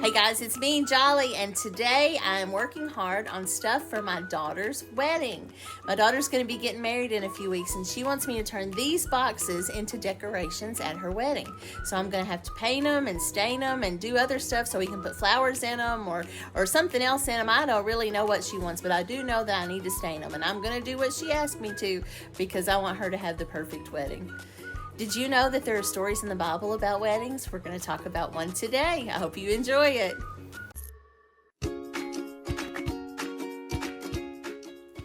Hey guys, it's me, Jolly, and today I am working hard on stuff for my daughter's wedding. My daughter's going to be getting married in a few weeks, and she wants me to turn these boxes into decorations at her wedding. So I'm going to have to paint them and stain them and do other stuff so we can put flowers in them or something else in them. I don't really know what she wants, but I do know that I need to stain them, and I'm going to do what she asked me to because I want her to have the perfect wedding. Did you know that there are stories in the Bible about weddings? We're going to talk about one today. I hope you enjoy it.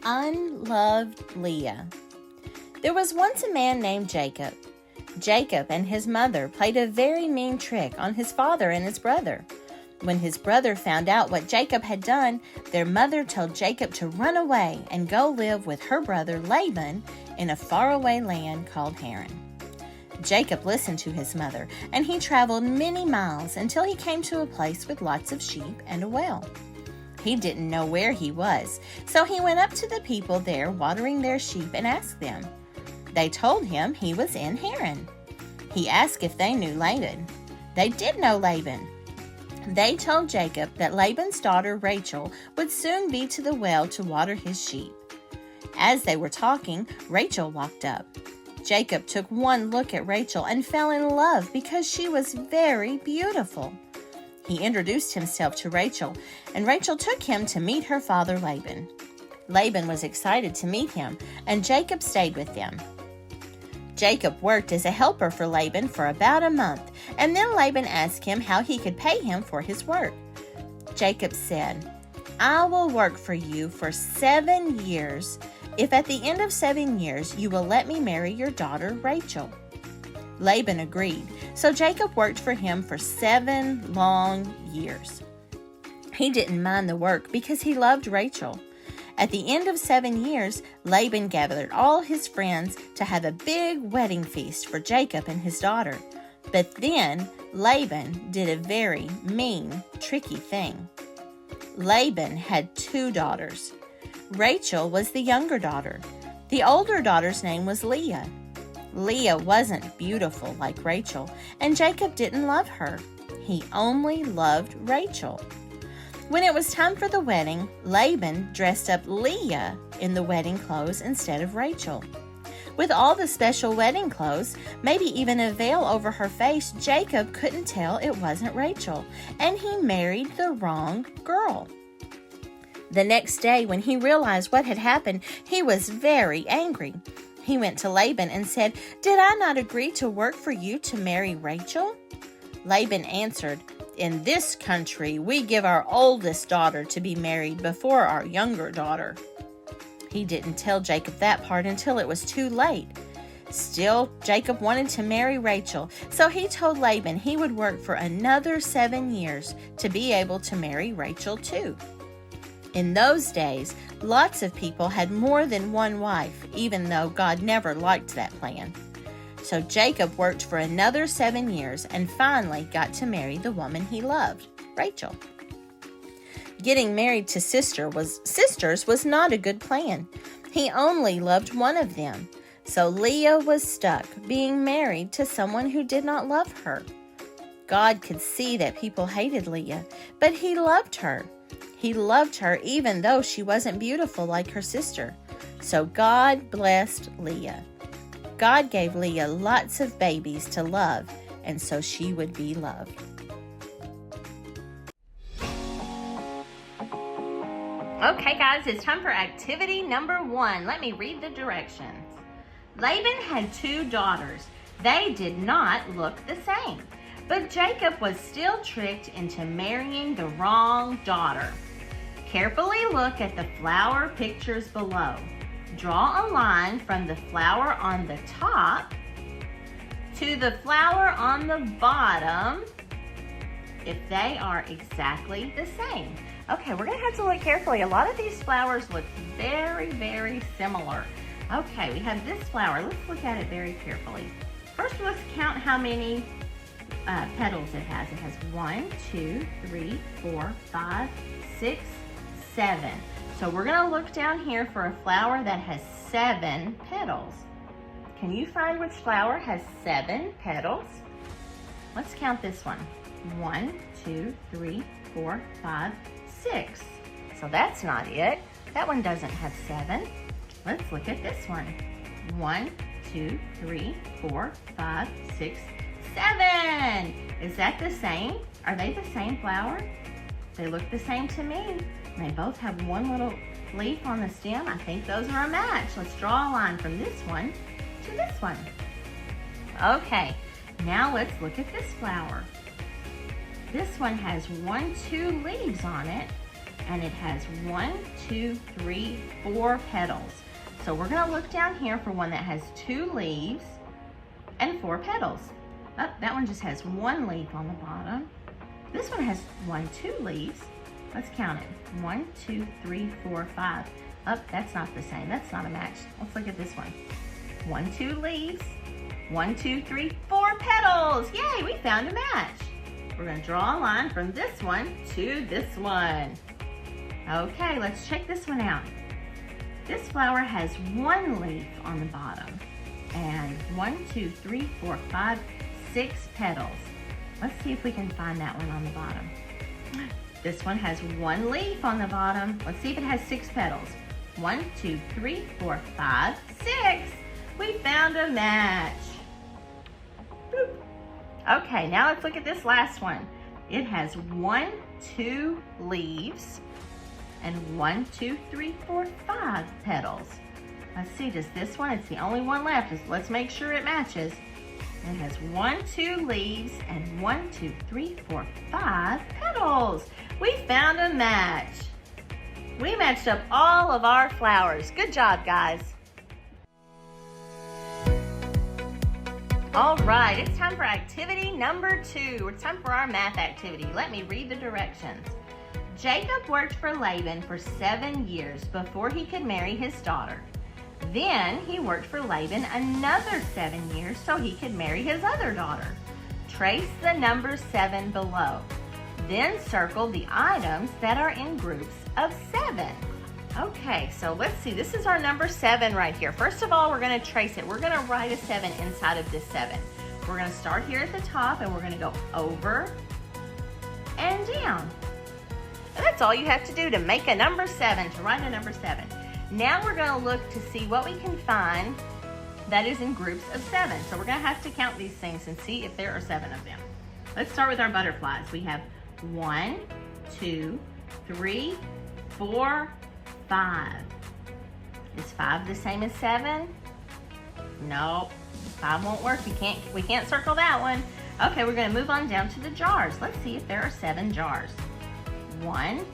Unloved Leah. There was once a man named Jacob. Jacob and his mother played a very mean trick on his father and his brother. When his brother found out what Jacob had done, their mother told Jacob to run away and go live with her brother Laban in a faraway land called Haran. Jacob listened to his mother, and he traveled many miles until he came to a place with lots of sheep and a well. He didn't know where he was, so he went up to the people there watering their sheep and asked them. They told him he was in Haran. He asked if they knew Laban. They did know Laban. They told Jacob that Laban's daughter Rachel would soon be to the well to water his sheep. As they were talking, Rachel walked up. Jacob took one look at Rachel and fell in love because she was very beautiful. He introduced himself to Rachel, and Rachel took him to meet her father Laban. Laban was excited to meet him, and Jacob stayed with them. Jacob worked as a helper for Laban for about a month, and then Laban asked him how he could pay him for his work. Jacob said, "I will work for you for 7 years. If at the end of 7 years you will let me marry your daughter Rachel." Laban agreed, so Jacob worked for him for 7 long years. He didn't mind the work because he loved Rachel. At the end of 7 years, Laban gathered all his friends to have a big wedding feast for Jacob and his daughter. But then Laban did a very mean, tricky thing. Laban had 2 daughters. Rachel was the younger daughter. The older daughter's name was Leah. Leah wasn't beautiful like Rachel, and Jacob didn't love her. He only loved Rachel. When it was time for the wedding, Laban dressed up Leah in the wedding clothes instead of Rachel. With all the special wedding clothes, maybe even a veil over her face, Jacob couldn't tell it wasn't Rachel, and he married the wrong girl. The next day, when he realized what had happened, he was very angry. He went to Laban and said, "Did I not agree to work for you to marry Rachel?" Laban answered, "In this country, we give our oldest daughter to be married before our younger daughter." He didn't tell Jacob that part until it was too late. Still, Jacob wanted to marry Rachel, so he told Laban he would work for another 7 years to be able to marry Rachel too. In those days, lots of people had more than one wife, even though God never liked that plan. So Jacob worked for another 7 years and finally got to marry the woman he loved, Rachel. Getting married to sisters was not a good plan. He only loved one of them. So Leah was stuck being married to someone who did not love her. God could see that people hated Leah, but he loved her. He loved her even though she wasn't beautiful like her sister. So God blessed Leah. God gave Leah lots of babies to love, and so she would be loved. Okay guys, it's time for activity number 1. Let me read the directions. Laban had 2 daughters. They did not look the same, but Jacob was still tricked into marrying the wrong daughter. Carefully look at the flower pictures below. Draw a line from the flower on the top to the flower on the bottom if they are exactly the same. Okay, we're going to have to look carefully. A lot of these flowers look very, very similar. Okay, we have this flower. Let's look at it very carefully. First, let's count how many petals it has. It has 1, 2, 3, 4, 5, 6, 7. So we're going to look down here for a flower that has 7 petals. Can you find which flower has 7 petals? Let's count this one. 1, 2, 3, 4, 5, 6. So that's not it. That one doesn't have 7. Let's look at this one. 1, 2, 3, 4, 5, 6, 7. Is that the same? Are they the same flower? They look the same to me. They both have one little leaf on the stem. I think those are a match. Let's draw a line from this one to this one. Okay, now let's look at this flower. This one has 1, 2 leaves on it, and it has 1, 2, 3, 4 petals. So we're gonna look down here for one that has 2 leaves and 4 petals. Oh, that one just has 1 leaf on the bottom. This one has 1, 2 leaves. Let's count it. 1, 2, 3, 4, 5. Oh, that's not the same. That's not a match. Let's look at this one. 1, 2 leaves. 1, 2, 3, 4 petals. Yay, we found a match. We're gonna draw a line from this one to this one. Okay, let's check this one out. This flower has 1 leaf on the bottom and 1, 2, 3, 4, 5, 6 petals. Let's see if we can find that one on the bottom. This one has 1 leaf on the bottom. Let's see if it has 6 petals. 1, 2, 3, 4, 5, 6. We found a match. Boop. Okay, now let's look at this last one. It has 1, 2 leaves and 1, 2, 3, 4, 5 petals. Let's see, does this one, it's the only one left. Let's make sure it matches. It has 1, 2 leaves and 1, 2, 3, 4, 5 petals. We found a match. We matched up all of our flowers. Good job, guys. All right, it's time for activity number 2. It's time for our math activity. Let me read the directions. Jacob worked for Laban for 7 years before he could marry his daughter. Then he worked for Laban another 7 years so he could marry his other daughter. Trace the number 7 below. Then circle the items that are in groups of 7. Okay, so let's see. This is our number 7 right here. First of all, we're going to trace it. We're going to write a 7 inside of this 7. We're going to start here at the top and we're going to go over and down. And that's all you have to do to make a number 7, to write a number 7. Now we're going to look to see what we can find that is in groups of 7. So we're going to have to count these things and see if there are 7 of them. Let's start with our butterflies. We have 1, 2, 3, 4, 5. Is 5 the same as 7? No, 5 won't work. We can't circle that one. Okay, we're going to move on down to the jars. Let's see if there are 7 jars. 1,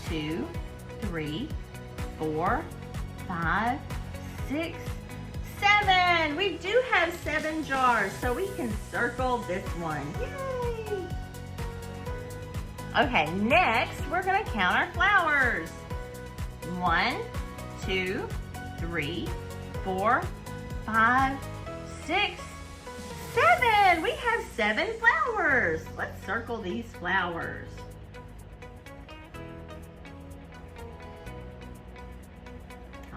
2, 3, 4, 5, 6, 7. We do have 7 jars, so we can circle this one. Yay! Okay, next we're going to count our flowers. 1, 2, 3, 4, 5, 6, 7. We have 7 flowers. Let's circle these flowers.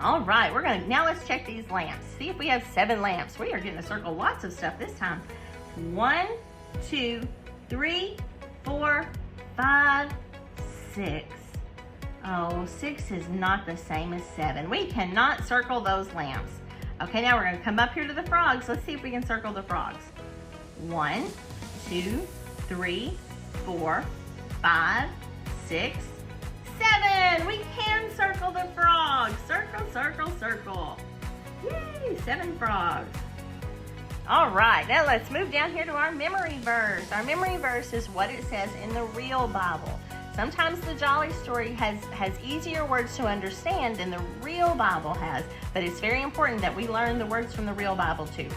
All right, now let's check these lamps. See if we have 7 lamps. We are getting to circle lots of stuff this time. 1, 2, 3, 4, 5, 6. Oh, 6 is not the same as 7. We cannot circle those lamps. Okay, now we're going to come up here to the frogs. Let's see if we can circle the frogs. 1, 2, 3, 4, 5, 6, 7. We can circle the frogs. Circle, circle, circle. Yay, 7 frogs. All right, now let's move down here to our memory verse. Our memory verse is what it says in the real Bible. Sometimes the Jolly Story has easier words to understand than the real Bible has, but it's very important that we learn the words from the real Bible too.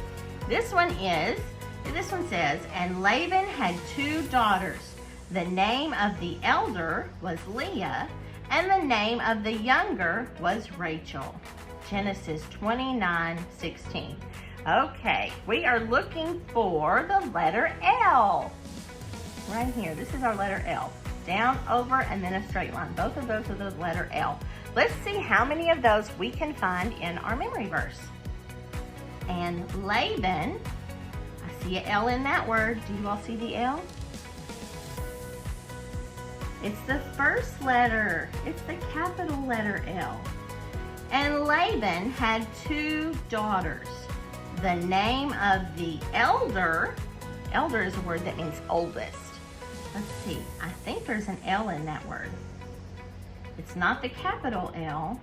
This one says, and Laban had 2 daughters. The name of the elder was Leah, and the name of the younger was Rachel. Genesis 29:16. Okay, we are looking for the letter L. Right here, this is our letter L. Down, over, and then a straight line. Both of those are the letter L. Let's see how many of those we can find in our memory verse. And Laban, I see an L in that word. Do you all see the L? It's the first letter. It's the capital letter L. And Laban had 2 daughters. The name of the elder is a word that means oldest. Let's see, I think there's an L in that word. It's not the capital L,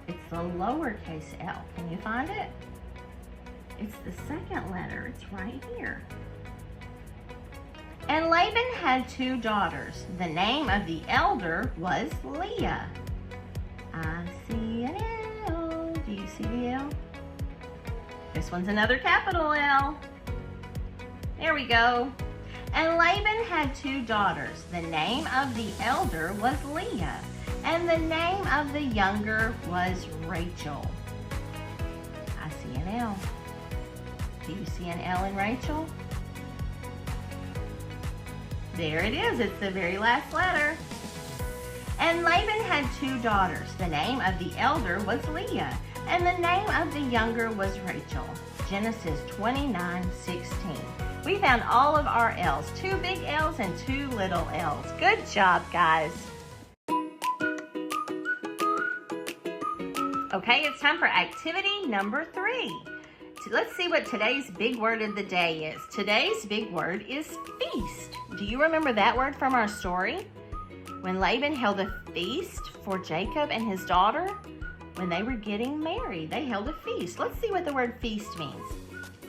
it's the lowercase l. Can you find it? It's the second letter, it's right here. And Laban had 2 daughters. The name of the elder was Leah. I see an L. Do you see the L? This one's another capital L. There we go. And Laban had 2 daughters. The name of the elder was Leah, and the name of the younger was Rachel. I see an L. Do you see an L in Rachel? There it is. It's the very last letter. And Laban had 2 daughters. The name of the elder was Leah, and the name of the younger was Rachel. Genesis 29:16. We found all of our L's, 2 big L's and 2 little L's. Good job, guys. Okay, it's time for activity number 3. Let's see what today's big word of the day is. Today's big word is feast. Do you remember that word from our story? When Laban held a feast for Jacob and his daughter, when they were getting married, they held a feast. Let's see what the word feast means.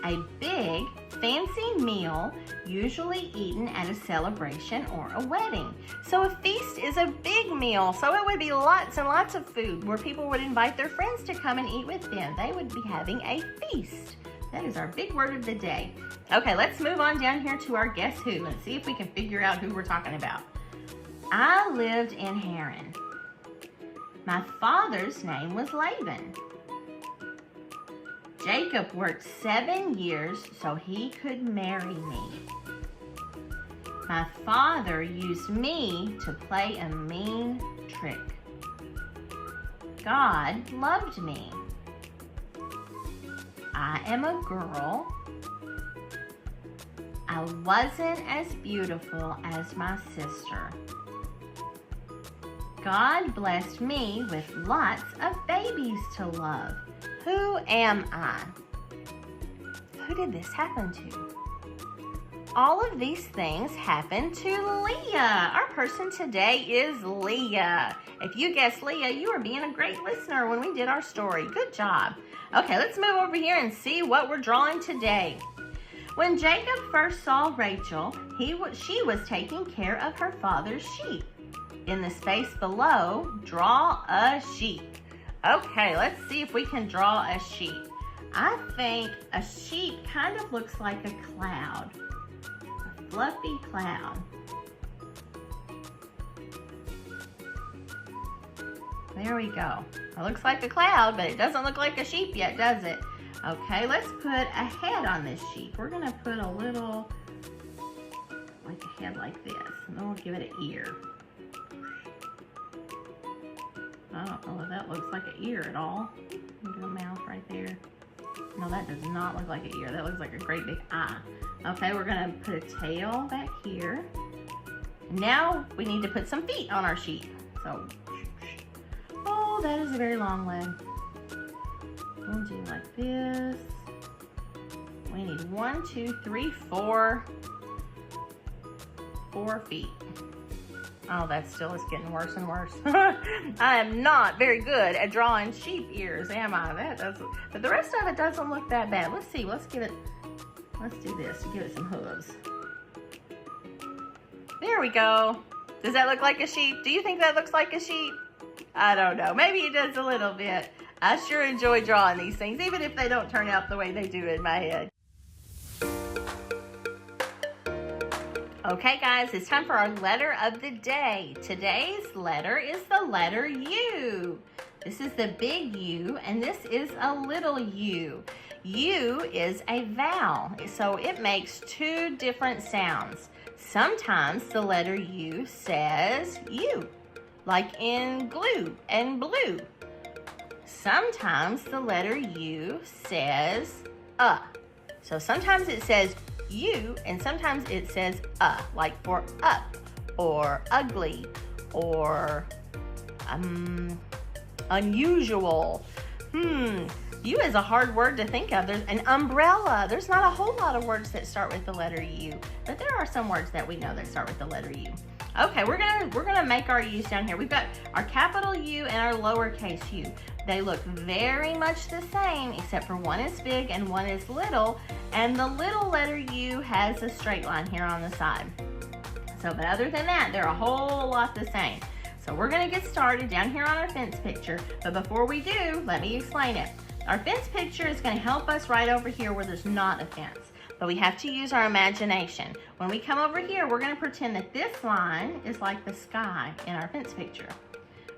A big, fancy meal usually eaten at a celebration or a wedding. So a feast is a big meal. So it would be lots and lots of food where people would invite their friends to come and eat with them. They would be having a feast. That is our big word of the day. Okay, let's move on down here to our Guess Who and see if we can figure out who we're talking about. I lived in Haran. My father's name was Laban. Jacob worked 7 years so he could marry me. My father used me to play a mean trick. God loved me. I am a girl. I wasn't as beautiful as my sister. God blessed me with lots of babies to love. Who am I? Who did this happen to? All of these things happened to Leah. Our person today is Leah. If you guessed Leah, you were being a great listener when we did our story. Good job. Okay, let's move over here and see what we're drawing today. When Jacob first saw Rachel, she was taking care of her father's sheep. In the space below, draw a sheep. Okay, let's see if we can draw a sheep. I think a sheep kind of looks like a cloud, a fluffy cloud. There we go. It looks like a cloud, but it doesn't look like a sheep yet, does it? Okay, let's put a head on this sheep. We're gonna put a little, like a head like this, and then we'll give it an ear. I don't know if that looks like an ear at all. Do a mouth right there. No, that does not look like an ear. That looks like a great big eye. Okay, we're gonna put a tail back here. Now we need to put some feet on our sheep. So, oh, that is a very long leg. We'll do like this. We need 1, 2, 3, 4 feet. Oh, that still is getting worse and worse. I am not very good at drawing sheep ears, am I? But the rest of it doesn't look that bad. Let's see. Let's do this. Give it some hooves. There we go. Does that look like a sheep? Do you think that looks like a sheep? I don't know. Maybe it does a little bit. I sure enjoy drawing these things, even if they don't turn out the way they do in my head. Okay, guys, it's time for our letter of the day. Today's letter is the letter U. This is the big U, and this is a little u. U is a vowel, so it makes 2 different sounds. Sometimes the letter U says U, like in glue and blue. Sometimes the letter U says So sometimes it says U, and sometimes it says like for up, or ugly, or unusual. U is a hard word to think of. There's an umbrella. There's not a whole lot of words that start with the letter U, but there are some words that we know that start with the letter U. Okay, we're gonna make our U's down here. We've got our capital U and our lowercase u. They look very much the same, except for one is big and one is little, and the little letter U has a straight line here on the side. So, but other than that, they're a whole lot the same. So we're gonna get started down here on our fence picture, but before we do, let me explain it. Our fence picture is gonna help us right over here where there's not a fence, but we have to use our imagination. When we come over here, we're gonna pretend that this line is like the sky in our fence picture.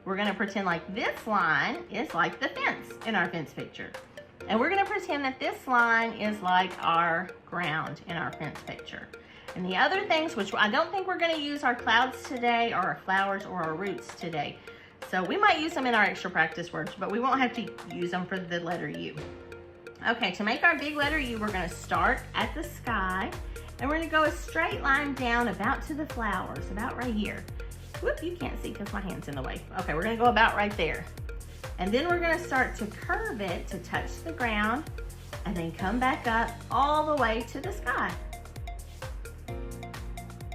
We're gonna pretend like this line is like the fence in our fence picture. And we're gonna pretend that this line is like our ground in our fence picture. And the other things, which I don't think we're gonna use our clouds today, or our flowers, or our roots today. So we might use them in our extra practice words, but we won't have to use them for the letter U. Okay, to make our big letter U, we're gonna start at the sky, and we're gonna go a straight line down about to the flowers, about right here. Whoop, you can't see because my hand's in the way. Okay, we're gonna go about right there. And then we're gonna start to curve it to touch the ground, and then come back up all the way to the sky.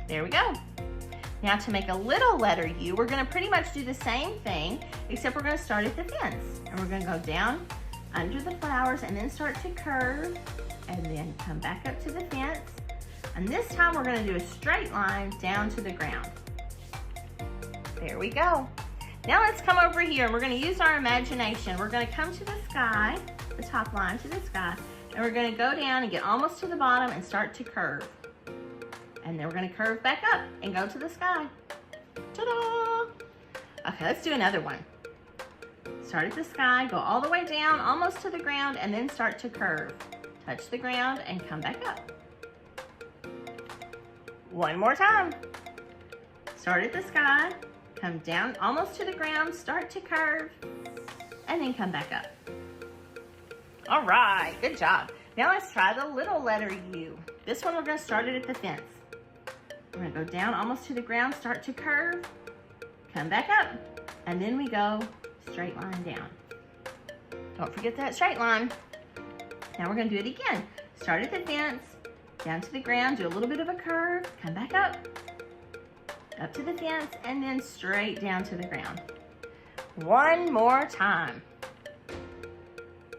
There we go. Now to make a little letter U, we're gonna pretty much do the same thing, except we're gonna start at the fence. And we're gonna go down under the flowers and then start to curve, and then come back up to the fence. And this time we're gonna do a straight line down to the ground. There we go. Now let's come over here and we're gonna use our imagination. We're gonna come to the sky, the top line to the sky, and we're gonna go down and get almost to the bottom and start to curve. And then we're gonna curve back up and go to the sky. Ta-da! Okay, let's do another one. Start at the sky, go all the way down, almost to the ground, and then start to curve. Touch the ground and come back up. One more time. Start at the sky, come down almost to the ground, start to curve, and then come back up. All right, good job. Now let's try the little letter U. This one we're gonna start it at the fence. We're gonna go down almost to the ground, start to curve, come back up, and then we go straight line down. Don't forget that straight line. Now we're gonna do it again. Start at the fence, down to the ground, do a little bit of a curve, come back up to the fence, and then straight down to the ground. One more time.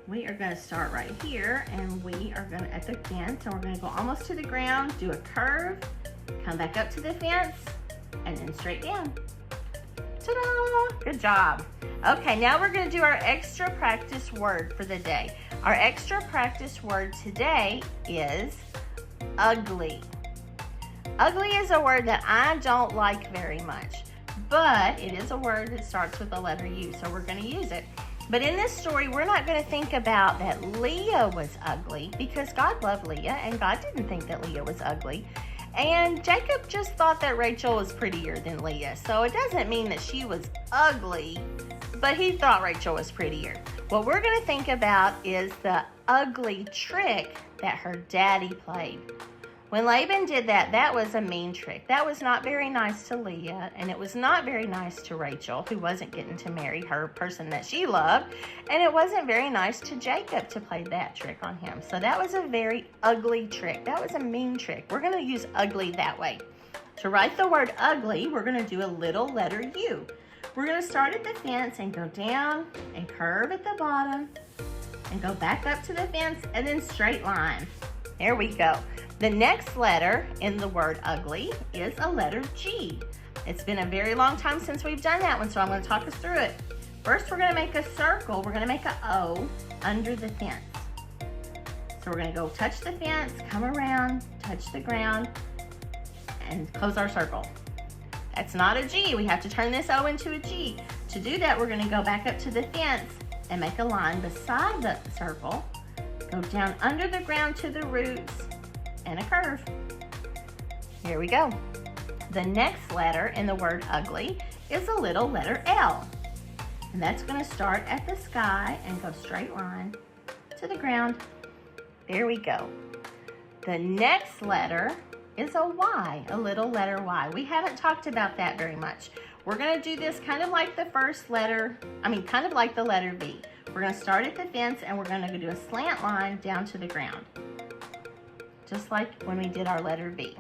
We are gonna start right here, and we are gonna, at the fence, and we're gonna go almost to the ground, do a curve, come back up to the fence, and then straight down. Ta-da! Good job. Okay, now we're gonna do our extra practice word for the day. Our extra practice word today is ugly. Ugly is a word that I don't like very much, but it is a word that starts with the letter U, so we're gonna use it. But in this story, we're not gonna think about that Leah was ugly, because God loved Leah and God didn't think that Leah was ugly. And Jacob just thought that Rachel was prettier than Leah. So it doesn't mean that she was ugly, but he thought Rachel was prettier. What we're gonna think about is the ugly trick that her daddy played. When Laban did that, that was a mean trick. That was not very nice to Leah, and it was not very nice to Rachel, who wasn't getting to marry her person that she loved, and it wasn't very nice to Jacob to play that trick on him. So that was a very ugly trick. That was a mean trick. We're gonna use ugly that way. To write the word ugly, we're gonna do a little letter U. We're gonna start at the fence and go down and curve at the bottom and go back up to the fence and then straight line. There we go. The next letter in the word ugly is a letter G. It's been a very long time since we've done that one, so I'm going to talk us through it. First, we're going to make a circle. We're going to make an O under the fence. So we're going to go touch the fence, come around, touch the ground, and close our circle. That's not a G. We have to turn this O into a G. To do that, we're going to go back up to the fence and make a line beside the circle, go down under the ground to the roots, and a curve. Here we go. The next letter in the word ugly is a little letter L. And that's going to start at the sky and go straight line to the ground. There we go. The next letter is a Y, a little letter Y. We haven't talked about that very much. We're going to do this kind of like the first letter, kind of like the letter V. We're going to start at the fence and we're going to do a slant line down to the ground. Just like when we did our letter V,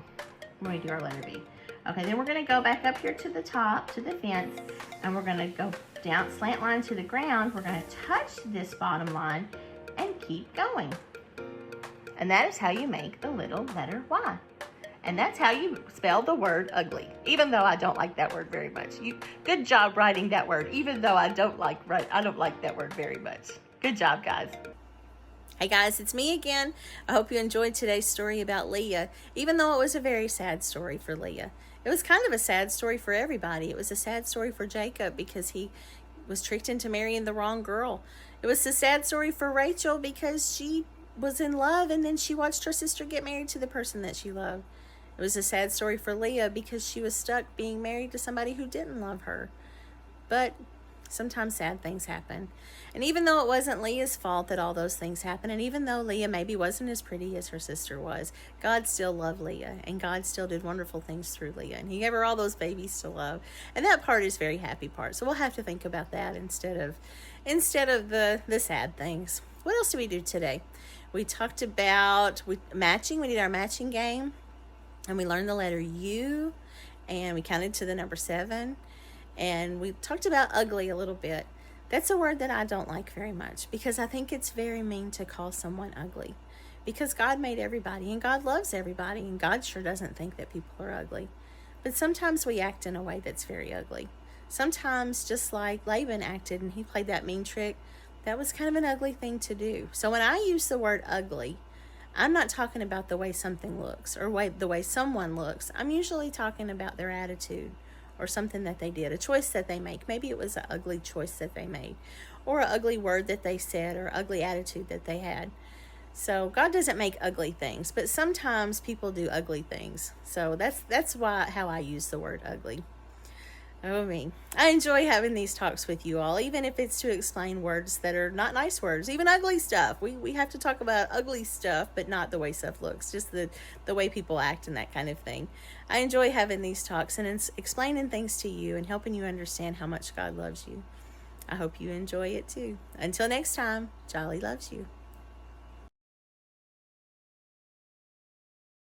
when we do our letter V. Okay, then we're going to go back up here to the top, to the fence, and we're going to go down, slant line to the ground. We're going to touch this bottom line and keep going. And that is how you make the little letter Y. And that's how you spell the word ugly, even though I don't like that word very much. Good job writing that word, even though I don't like that word very much. Good job, guys. Hey guys, it's me again. I hope you enjoyed today's story about Leah, even though it was a very sad story for Leah. It was kind of a sad story for everybody. It was a sad story for Jacob because he was tricked into marrying the wrong girl. It was a sad story for Rachel because she was in love and then she watched her sister get married to the person that she loved. It was a sad story for Leah because she was stuck being married to somebody who didn't love her. But sometimes sad things happen. And even though it wasn't Leah's fault that all those things happened, and even though Leah maybe wasn't as pretty as her sister was, God still loved Leah, and God still did wonderful things through Leah, and he gave her all those babies to love. And that part is a very happy part. So we'll have to think about that instead of the sad things. What else did we do today? We talked about matching. We did our matching game. And we learned the letter U, and we counted to the number 7. And we talked about ugly a little bit. That's a word that I don't like very much because I think it's very mean to call someone ugly. Because God made everybody, and God loves everybody, and God sure doesn't think that people are ugly. But sometimes we act in a way that's very ugly. Sometimes, just like Laban acted, and he played that mean trick, that was kind of an ugly thing to do. So when I use the word ugly, I'm not talking about the way something looks or the way someone looks. I'm usually talking about their attitude or something that they did, a choice that they make. Maybe it was an ugly choice that they made or an ugly word that they said or ugly attitude that they had. So God doesn't make ugly things, but sometimes people do ugly things. So that's how I use the word ugly. Oh, me. I enjoy having these talks with you all, even if it's to explain words that are not nice words, even ugly stuff. We have to talk about ugly stuff, but not the way stuff looks, just the way people act and that kind of thing. I enjoy having these talks and explaining things to you and helping you understand how much God loves you. I hope you enjoy it too. Until next time, Jolly loves you.